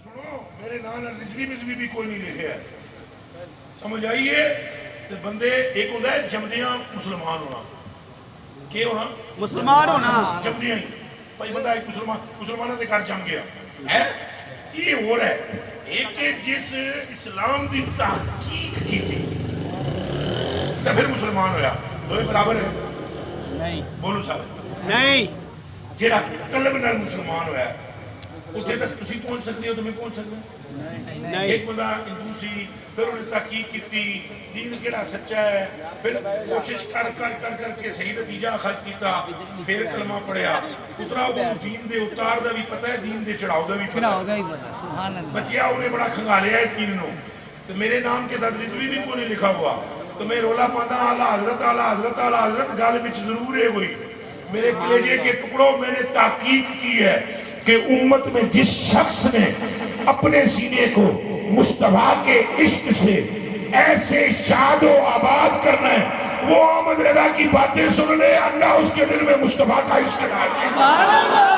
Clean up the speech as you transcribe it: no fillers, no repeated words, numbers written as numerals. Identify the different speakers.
Speaker 1: سنو میرے نام رضوی مزوی بھی کوئی نہیں لکھے ہے سمجھ آئیے تو بندے ایک ہوتا ہے جمدیاں مسلمان ہونا کیا ہونا
Speaker 2: مسلمان ہونا
Speaker 1: جمدیاں ہی بھائی بندہ ایک مسلمانوں کے گھر جم گیا ہے یہ ہو رہا ہے ایک جس اسلام دی تحقیق کی تھی تو پھر مسلمان ہویا دو برابر ہے
Speaker 2: نہیں
Speaker 1: بولو سارے
Speaker 2: نہیں
Speaker 1: جیڑا قلب نال مسلمان ہویا ہے اتنے تک تسی پہنچ سکتے ہو تمہیں پہنچ سکتے ہو ایک بندہ ہندو سی پھر انہیں تحقیق کی دین کیڑا سچا ہے پھر کوشش کر کے صحیح نتیجہ اخذ کیتا پھر کلمہ پڑھیا اترا وہ دین دے اتار دا بھی پتہ ہے دین دے چڑھاؤ دا بھی پتہ ہے بچیا انہیں بڑا کھنگالیا ہے دین نو تو میرے نام کے ساتھ رضوی بھی کوئی نہیں لکھا ہوا تو میں رولا پاتا اعلیٰ حضرت اعلیٰ حضرت اعلیٰ حضرت گال وچ ضرور ہے ہوئی میرے کلیجے کے ٹکڑوں میں نے تحقیق کی ہے کہ امت میں جس شخص نے اپنے سینے کو مصطفیٰ کے عشق سے ایسے شاد و آباد کرنا ہے وہ احمد رضا کی باتیں سن لے اللہ اس کے دل میں مصطفیٰ کا عشق ڈال دے